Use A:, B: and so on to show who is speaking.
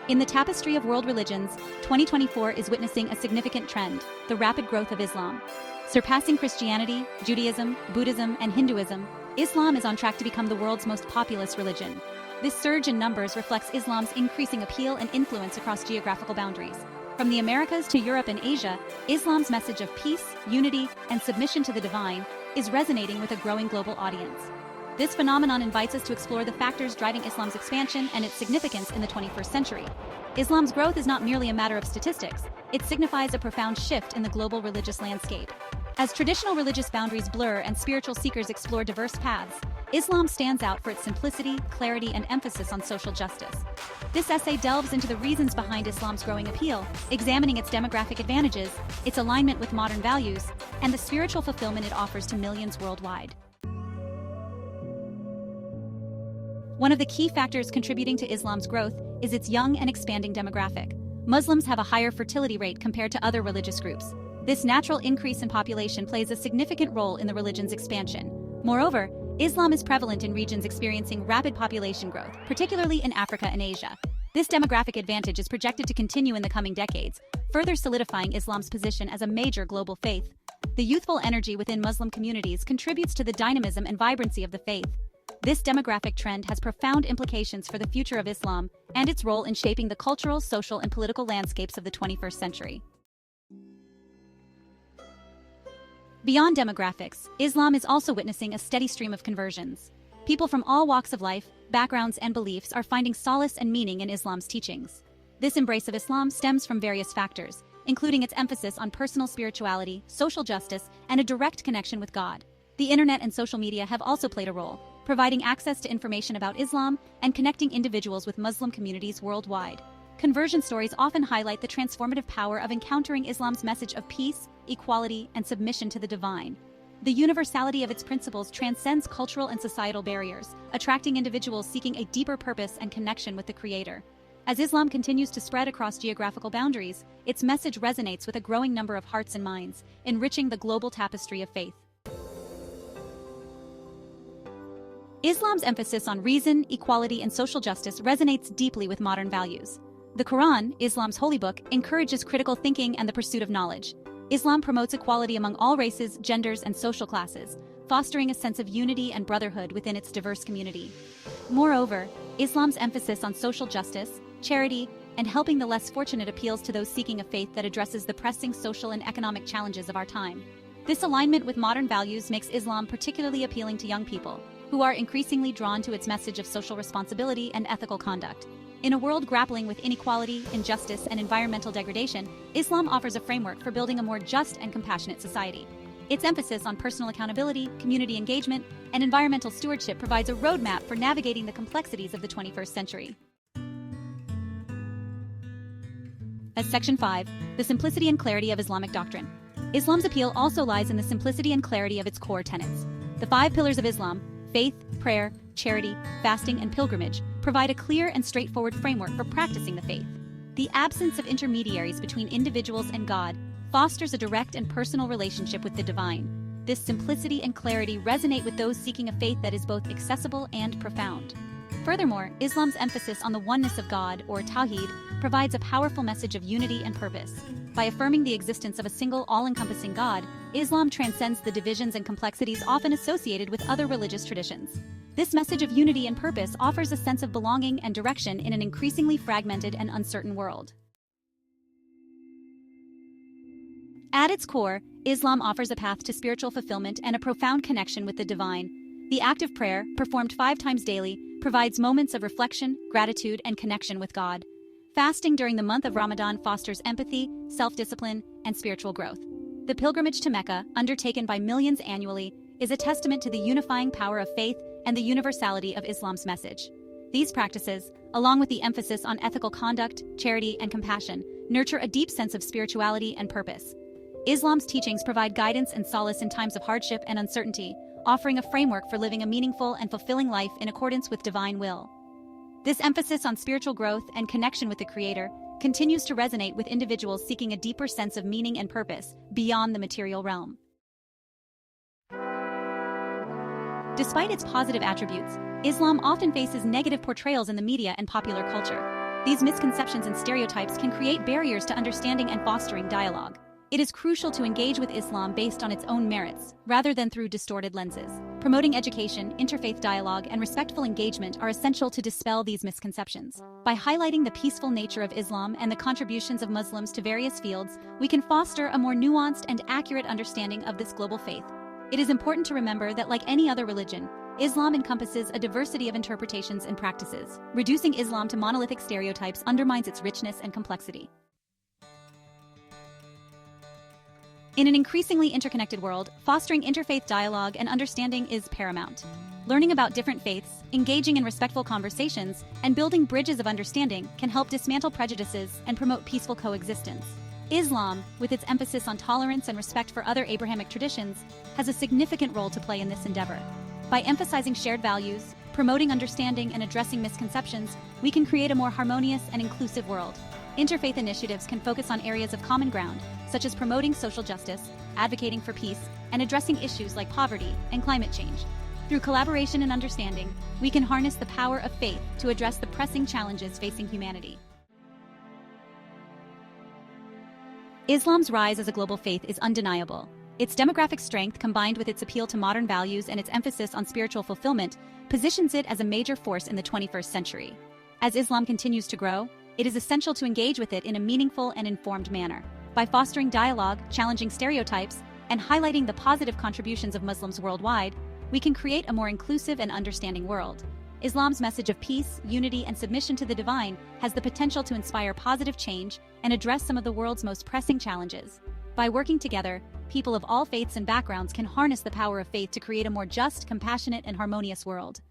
A: In the tapestry of world religions, 2024 is witnessing a significant trend: the rapid growth of Islam. Surpassing Christianity, Judaism, Buddhism, and Hinduism, Islam is on track to become the world's most populous religion. This surge in numbers reflects Islam's increasing appeal and influence across geographical boundaries. From the Americas to Europe and Asia, Islam's message of peace, unity, and submission to the divine is resonating with a growing global audience. This phenomenon invites us to explore the factors driving Islam's expansion and its significance in the 21st century. Islam's growth is not merely a matter of statistics, it signifies a profound shift in the global religious landscape. As traditional religious boundaries blur and spiritual seekers explore diverse paths, Islam stands out for its simplicity, clarity, and emphasis on social justice. This essay delves into the reasons behind Islam's growing appeal, examining its demographic advantages, its alignment with modern values, and the spiritual fulfillment it offers to millions worldwide. One of the key factors contributing to Islam's growth is its young and expanding demographic. Muslims have a higher fertility rate compared to other religious groups. This natural increase in population plays a significant role in the religion's expansion. Moreover, Islam is prevalent in regions experiencing rapid population growth, particularly in Africa and Asia. This demographic advantage is projected to continue in the coming decades, further solidifying Islam's position as a major global faith. The youthful energy within Muslim communities contributes to the dynamism and vibrancy of the faith. This demographic trend has profound implications for the future of Islam and its role in shaping the cultural, social, and political landscapes of the 21st century. Beyond demographics, Islam is also witnessing a steady stream of conversions. People from all walks of life, backgrounds, and beliefs are finding solace and meaning in Islam's teachings. This embrace of Islam stems from various factors, including its emphasis on personal spirituality, social justice, and a direct connection with God. The internet and social media have also played a role, providing access to information about Islam and connecting individuals with Muslim communities worldwide. Conversion stories often highlight the transformative power of encountering Islam's message of peace, equality, and submission to the divine. The universality of its principles transcends cultural and societal barriers, attracting individuals seeking a deeper purpose and connection with the Creator. As Islam continues to spread across geographical boundaries, its message resonates with a growing number of hearts and minds, enriching the global tapestry of faith. Islam's emphasis on reason, equality, and social justice resonates deeply with modern values. The Quran, Islam's holy book, encourages critical thinking and the pursuit of knowledge. Islam promotes equality among all races, genders, and social classes, fostering a sense of unity and brotherhood within its diverse community. Moreover, Islam's emphasis on social justice, charity, and helping the less fortunate appeals to those seeking a faith that addresses the pressing social and economic challenges of our time. This alignment with modern values makes Islam particularly appealing to young people, who are increasingly drawn to its message of social responsibility and ethical conduct. In a world grappling with inequality, injustice, and environmental degradation, Islam offers a framework for building a more just and compassionate society. Its emphasis on personal accountability, community engagement, and environmental stewardship provides a roadmap for navigating the complexities of the 21st century. As Section 5, the simplicity and clarity of Islamic doctrine. Islam's appeal also lies in the simplicity and clarity of its core tenets. The 5 pillars of Islam, faith, prayer, charity, fasting, and pilgrimage, provide a clear and straightforward framework for practicing the faith. The absence of intermediaries between individuals and God fosters a direct and personal relationship with the divine. This simplicity and clarity resonate with those seeking a faith that is both accessible and profound. Furthermore, Islam's emphasis on the oneness of God, or Tawhid, provides a powerful message of unity and purpose. By affirming the existence of a single, all-encompassing God, Islam transcends the divisions and complexities often associated with other religious traditions. This message of unity and purpose offers a sense of belonging and direction in an increasingly fragmented and uncertain world. At its core, Islam offers a path to spiritual fulfillment and a profound connection with the divine. The act of prayer, performed 5 times daily, provides moments of reflection, gratitude, and connection with God. Fasting during the month of Ramadan fosters empathy, self-discipline, and spiritual growth. The pilgrimage to Mecca, undertaken by millions annually, is a testament to the unifying power of faith and the universality of Islam's message. These practices, along with the emphasis on ethical conduct, charity, and compassion, nurture a deep sense of spirituality and purpose. Islam's teachings provide guidance and solace in times of hardship and uncertainty, offering a framework for living a meaningful and fulfilling life in accordance with divine will. This emphasis on spiritual growth and connection with the Creator continues to resonate with individuals seeking a deeper sense of meaning and purpose beyond the material realm. Despite its positive attributes, Islam often faces negative portrayals in the media and popular culture. These misconceptions and stereotypes can create barriers to understanding and fostering dialogue. It is crucial to engage with Islam based on its own merits, rather than through distorted lenses. Promoting education, interfaith dialogue, and respectful engagement are essential to dispel these misconceptions. By highlighting the peaceful nature of Islam and the contributions of Muslims to various fields, we can foster a more nuanced and accurate understanding of this global faith. It is important to remember that, like any other religion, Islam encompasses a diversity of interpretations and practices. Reducing Islam to monolithic stereotypes undermines its richness and complexity. In an increasingly interconnected world, fostering interfaith dialogue and understanding is paramount. Learning about different faiths, engaging in respectful conversations, and building bridges of understanding can help dismantle prejudices and promote peaceful coexistence. Islam, with its emphasis on tolerance and respect for other Abrahamic traditions, has a significant role to play in this endeavor. By emphasizing shared values, promoting understanding, and addressing misconceptions, we can create a more harmonious and inclusive world. Interfaith initiatives can focus on areas of common ground, such as promoting social justice, advocating for peace, and addressing issues like poverty and climate change. Through collaboration and understanding, we can harness the power of faith to address the pressing challenges facing humanity. Islam's rise as a global faith is undeniable. Its demographic strength, combined with its appeal to modern values and its emphasis on spiritual fulfillment, positions it as a major force in the 21st century. As Islam continues to grow, it is essential to engage with it in a meaningful and informed manner. By fostering dialogue, challenging stereotypes, and highlighting the positive contributions of Muslims worldwide, we can create a more inclusive and understanding world. Islam's message of peace, unity, and submission to the divine has the potential to inspire positive change and address some of the world's most pressing challenges. By working together, people of all faiths and backgrounds can harness the power of faith to create a more just, compassionate, and harmonious world.